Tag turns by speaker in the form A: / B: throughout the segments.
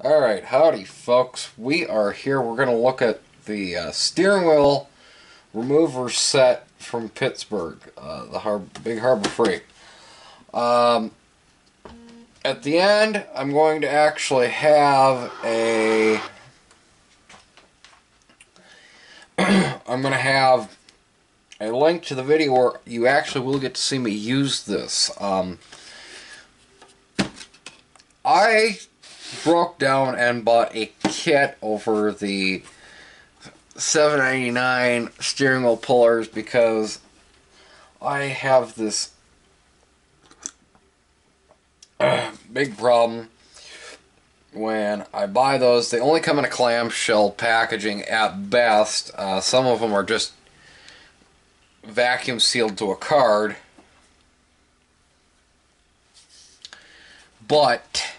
A: Alright, howdy folks. We are here. We're going to look at the steering wheel remover set from Pittsburgh, the big Harbor Freight. At the end, I'm going to actually have a... I'm going to have a link to the video where you actually will get to see me use this. I broke down and bought a kit over the $7.99 steering wheel pullers because I have this big problem when I buy those. They only come in a clamshell packaging at best. Some of them are just vacuum sealed to a card, but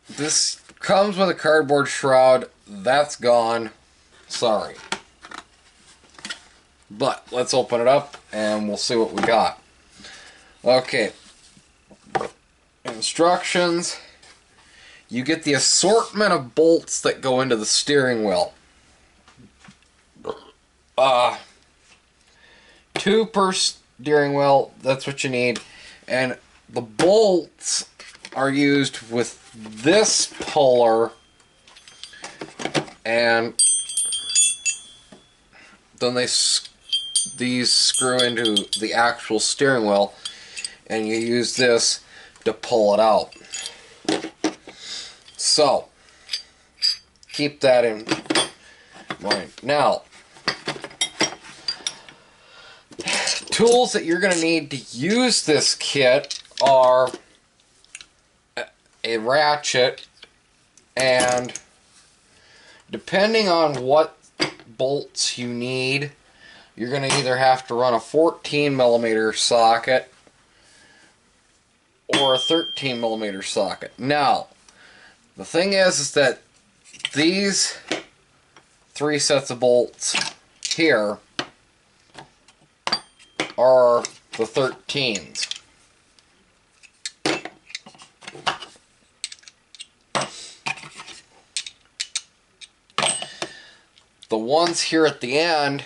A: this comes with a cardboard shroud. That's gone. Sorry. But let's open it up and we'll see what we got. Okay. Instructions. You get the assortment of bolts that go into the steering wheel. 2 per steering wheel. That's what you need. And the bolts are used with this puller, and then these screw into the actual steering wheel, and you use this to pull it out. So keep that in mind. Now, tools that you're going to need to use this kit are a ratchet, and depending on what bolts you need, you're going to either have to run a 14mm socket or a 13mm socket. Now, the thing is that these 3 sets of bolts here are the 13s. The ones here at the end,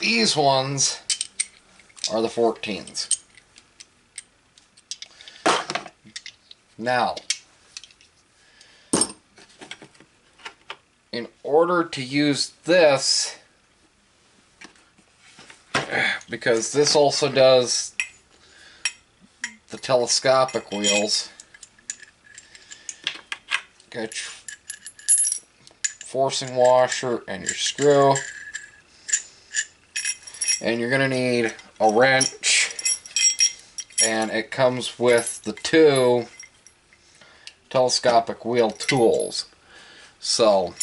A: these ones are the 14s. Now, in order to use this, because this also does the telescopic wheels, got your forcing washer and your screw, and you're gonna need a wrench, and it comes with the 2 telescopic wheel tools. So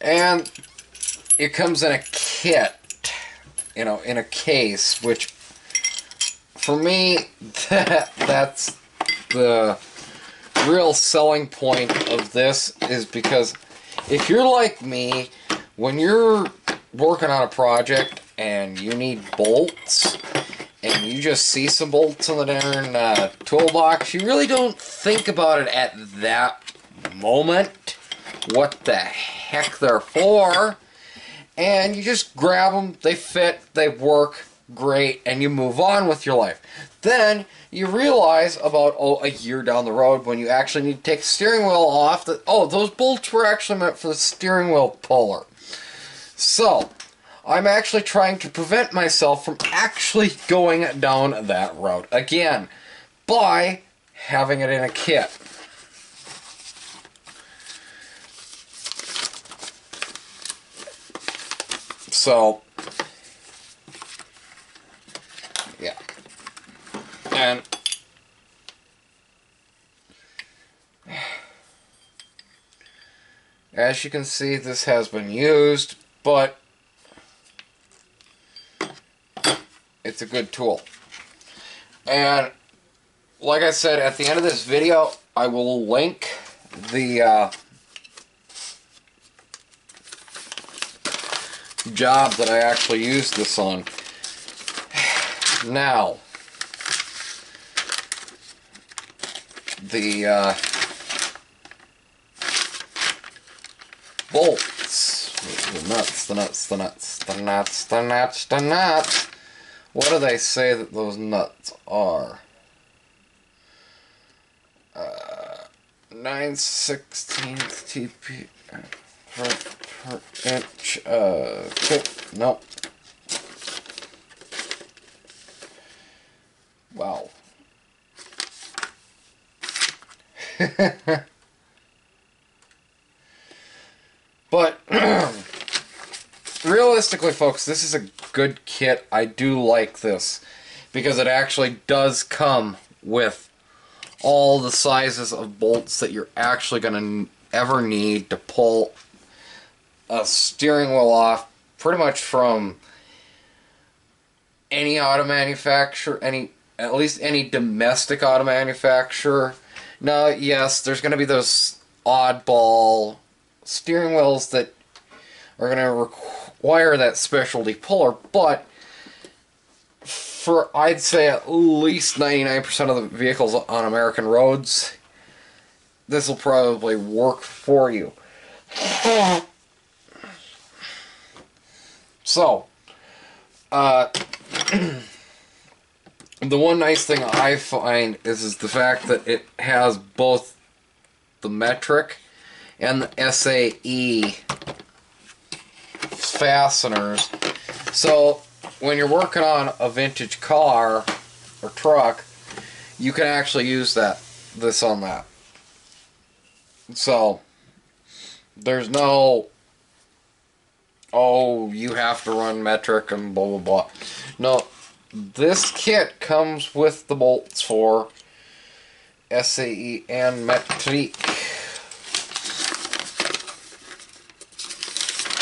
A: and it comes in a kit, in a case, which for me, that's the real selling point of this, is because if you're like me, when you're working on a project and you need bolts and you just see some bolts in the darn toolbox, you really don't think about it at that moment, what the heck they're for, and you just grab them, they fit, they work great, and you move on with your life. Then you realize about a year down the road, when you actually need to take the steering wheel off, that those bolts were actually meant for the steering wheel puller. So I'm actually trying to prevent myself from actually going down that route again by having it in a kit. So, yeah. And as you can see, this has been used, but it's a good tool. And like I said, at the end of this video, I will link the job that I actually used this on. Now, the bolts, the nuts. What do they say that those nuts are? 9/16 TP per inch. Okay, nope. Wow. But realistically, folks, this is a good kit. I do like this because it actually does come with all the sizes of bolts that you're actually going to ever need to pull a steering wheel off, pretty much from any auto manufacturer, at least any domestic auto manufacturer. Now, yes, there's going to be those oddball steering wheels that are going to require that specialty puller, but for, I'd say, at least 99% of the vehicles on American roads, this will probably work for you. So, the one nice thing I find is the fact that it has both the metric and the SAE fasteners. So when you're working on a vintage car or truck, you can actually use this on that. So there's no, oh, you have to run metric and blah blah blah. No, this kit comes with the bolts for SAE and metric.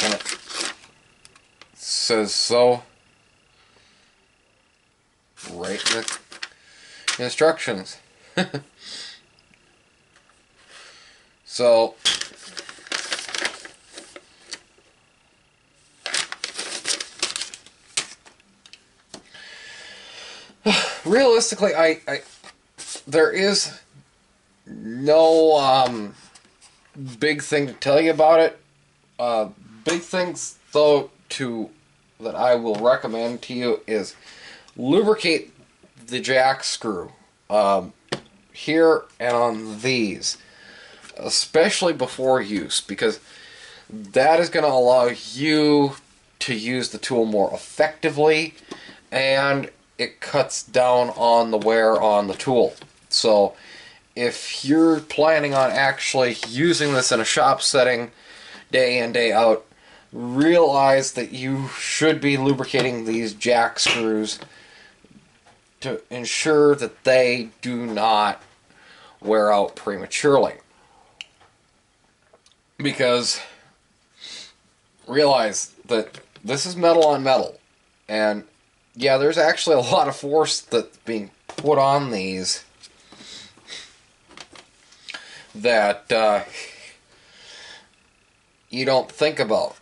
A: And it says so right in the instructions. So realistically, there is no big thing to tell you about it. Big things though that I will recommend to you is lubricate the jack screw here and on these, especially before use, because that is going to allow you to use the tool more effectively, and it cuts down on the wear on the tool. So if you're planning on actually using this in a shop setting day in, day out, realize that you should be lubricating these jack screws to ensure that they do not wear out prematurely. Because realize that this is metal on metal, and yeah, there's actually a lot of force that's being put on these that you don't think about.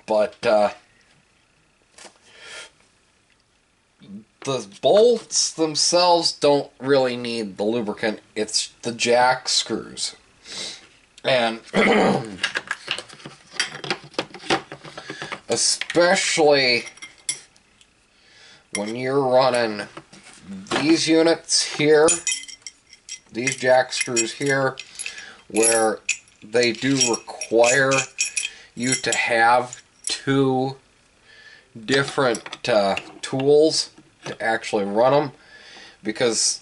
A: But the bolts themselves don't really need the lubricant. It's the jack screws. And especially when you're running these units here, these jack screws here, where they do require you to have two different tools to actually run them, because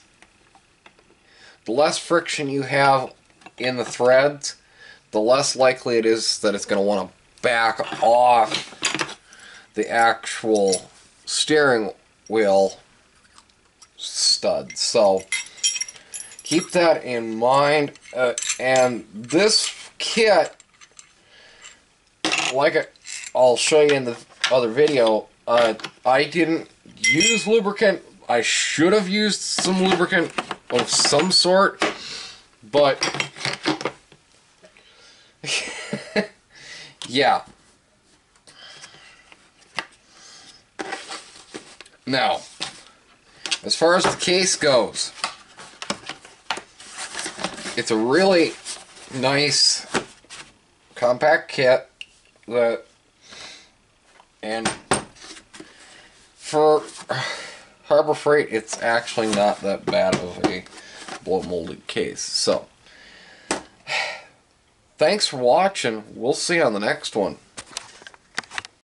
A: the less friction you have in the threads, the less likely it is that it's going to want to back off the actual steering wheel stud. So keep that in mind. And this kit, like I'll show you in the other video, I didn't use lubricant I should have used some lubricant of some sort, but yeah. Now, as far as the case goes, it's a really nice compact kit and for Harbor Freight, it's actually not that bad of a blow molded case. So, thanks for watching. We'll see you on the next one.